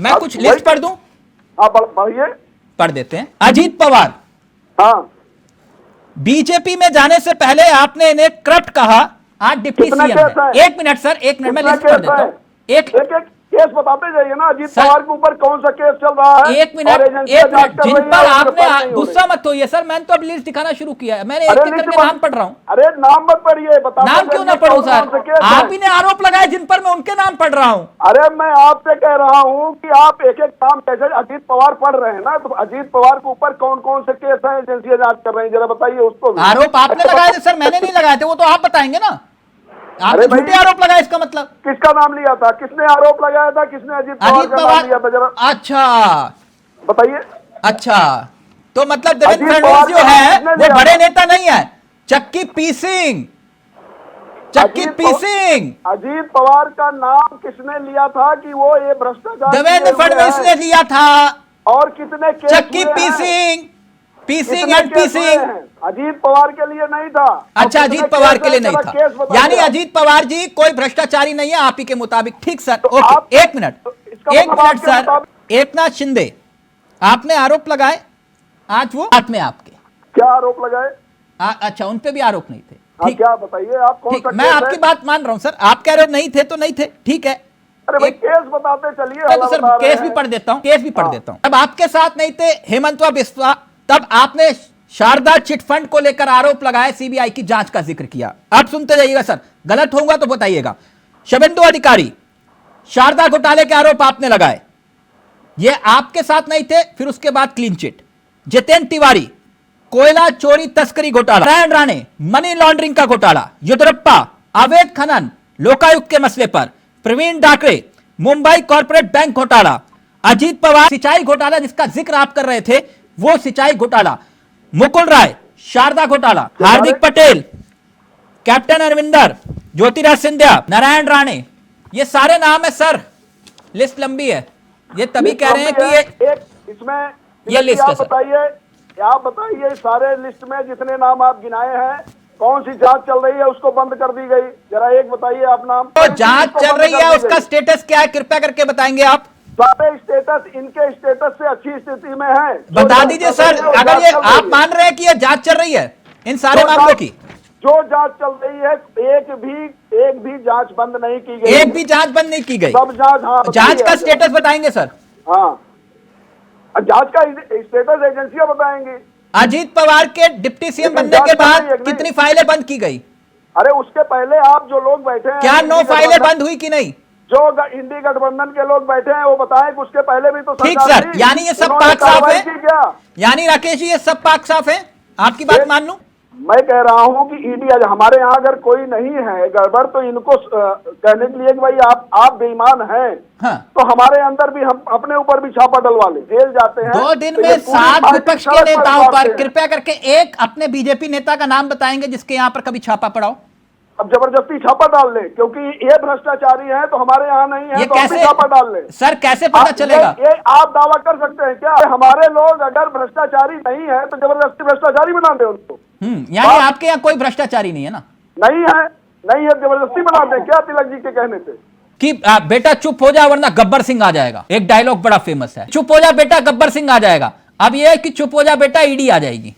मैं कुछ लिस्ट पढ़ दूं? हाँ पढ़िए। पढ़ देते हैं। अजीत पवार, हाँ, बीजेपी में जाने से पहले आपने इन्हें करप्ट कहा, आज डिप्टी कितना सीएम केस है। है? एक मिनट सर, एक मिनट, मैं कितना लिस्ट पढ़ केस देता है? हूं। एक एक केस बताते जाइए ना, अजीत सर, पवार के ऊपर कौन सा केस चल रहा है। एक मिनट, और एजेंसियां एक जांच मिनट, कर जिन रही हैं पर और उन आपने, पर नहीं हो गुस्सा रही। मत होइए सर, मैंने तो अब लिस्ट दिखाना शुरू किया है, मैंने एक अरे एक लिस्ट करके नाम पढ़ रहा हूं। अरे नाम मत पढ़िए, बताते नाम क्यों ना जाइए पढ़ूं कौन सर? कौन से केस आप हैं। ही ने आरोप लगाए जिन पर, मैं उनके नाम पढ़ रहा हूं। अरे मैं आपसे कह रहा हूँ कि आप एक एक नाम कैसे अजीत पवार पढ़ रहे हैं ना, तो अजीत पवार के ऊपर कौन कौन से केस हैं, एजेंसियां जांच कर रही हैं, जरा बताइए उसको भी। आरोप आपने लगाए थे सर, मैंने नहीं लगाए थे, वो तो आप बताएंगे ना। आपने भाई, झूठे आरोप लगाए, इसका मतलब किसका नाम लिया था, किसने आरोप लगाया था, किसने अजीत पवार अजीत का नाम पवार। लिया था, जरा अच्छा बताइए। अच्छा, तो मतलब देवेंद्र अजीत फडणवीस पवार जो का नाम है किसने वो लिया बड़े था? नेता नहीं है, चक्की पी सिंह, चक्की पी सिंह। अजीत पवार का नाम किसने लिया था कि वो ये भ्रष्टाचार देवेंद्र किए हुए फडणवीस हैं? ने लिया था। और कितने केस चक्की हुए पी हैं? सिंह, पी सिंह कितने एंड पी केस हुए सिंह। हैं? अजीत पवार के लिए नहीं था। अच्छा, और अजीत कितने पवार केस के लिए हैं? नहीं जरा था, केस बताइए यानी आप। अजीत पवार जी कोई भ्रष्टाचारी नहीं है आप ही के मुताबिक। ठीक सर, तो ओके, आप- एक मिनट, तो इसका एक मतलब मिनट आपके सर। मुताबिक- एकनाथ शिंदे, आपने आरोप लगाए, आज वो हाथ में आपके। क्या आरोप लगाए? अच्छा, उन पे भी आरोप नहीं थे। हाँ, ठीक, क्या बताइए आप, कौन ठीक, सा मैं केस आपकी है? बात मान रहा हूं सर, आप कह रहे हो नहीं थे तो नहीं थे, ठीक है। अरे भाई, एक- केस बताते चलिए। तो सर बता रहे केस भी हैं। पढ़ देता हूं, केस भी पढ़ हाँ। देता हूं। तब आपके साथ नहीं थे हेमंतवा बिस्वा, तब आपने शारदा चिटफंड को लेकर आरोप लगाए, सीबीआई की जांच का जिक्र किया। आप सुनते जाइएगा सर, गलत होगा तो बताइएगा। शुभेंदु अधिकारी, शारदा घोटाले के आरोप आपने लगाए, ये आपके साथ नहीं थे, फिर उसके बाद क्लीन चिट। जितेंद्र तिवारी, कोयला चोरी तस्करी घोटाला। नारायण राणे, मनी लॉन्ड्रिंग का घोटाला। येदियुरप्पा, अवैध खनन लोकायुक्त के मसले पर। प्रवीण डाकरे, मुंबई कॉर्पोरेट बैंक घोटाला। अजीत पवार, सिंचाई घोटाला जिसका जिक्र आप कर रहे थे, वो सिंचाई घोटाला। मुकुल राय, शारदा घोटाला। हार्दिक पटेल, कैप्टन अरविंदर, ज्योतिराज सिंधिया, नारायण राणे, ये सारे नाम है सर, लिस्ट लंबी है। ये तभी कह रहे हैं कि ये एक इसमें ये लिस्ट है आप सर। बताइए सारे लिस्ट में जितने नाम आप गिनाए हैं, कौन सी जांच चल रही है उसको बंद कर दी गई, जरा एक बताइए आप नाम। तो जांच चल रही है, उसका स्टेटस क्या है, कृपया करके बताएंगे आप। सारे स्टेटस इनके स्टेटस से अच्छी स्थिति में है। बता दीजिए सर, अगर ये आप मान रहे हैं कि ये जांच चल रही है इन सारे मामलों की। जो जांच चल रही है, एक भी जांच बंद नहीं की गई। एक भी जांच बंद नहीं की गई। सब जांच, हाँ, जांच का स्टेटस बताएंगे सर। हाँ, जांच का स्टेटस एजेंसियां बताएंगी। अजीत पवार के डिप्टी सीएम बनने के बाद कितनी फाइलें बंद की गई? अरे उसके पहले आप जो लोग बैठे हैं, क्या 9 फाइलें बंद हुई कि नहीं? जो इंडी गठबंधन के लोग बैठे हैं वो बताएं कि उसके पहले भी तो ठीक सरकार सर, थी। यानी ये सब उन्होंने पाक साफ कार्रवाई है की क्या? यानी राकेश जी ये सब पाक साफ है, आपकी बात मान लूं? मैं कह रहा हूं कि ईडी आज हमारे यहाँ अगर कोई नहीं है गड़बड़, तो इनको कहने के लिए कि भाई आप बेईमान हैं, हाँ। तो हमारे अंदर भी हम अपने ऊपर भी छापा डलवा ले, जेल जाते हैं। 2 दिन तो में ये पूरी 7 पार्टी विपक्ष के सड़क पर नेताओं उतारते पर हैं। कृपया करके एक अपने बीजेपी नेता का नाम बताएंगे जिसके यहाँ पर कभी छापा पड़ा हो। अब जबरदस्ती छापा डाल ले, क्योंकि ये भ्रष्टाचारी है तो हमारे यहाँ नहीं है, ये तो हम भी कैसे छापा डाल ले। सर, कैसे पता चलेगा? ये आप दावा कर सकते हैं क्या हमारे लोग अगर भ्रष्टाचारी नहीं है तो जबरदस्ती भ्रष्टाचारी बना दे उनको? यानी आपके यहाँ कोई भ्रष्टाचारी नहीं है ना? नहीं है, जबरदस्ती बना दे क्या तिलक जी के कहने से कि बेटा चुप हो जा वरना गब्बर सिंह आ जाएगा। एक डायलॉग बड़ा फेमस है, चुप हो जा बेटा गब्बर सिंह आ जाएगा। अब ये है कि चुप हो जा बेटा ईडी आ जाएगी।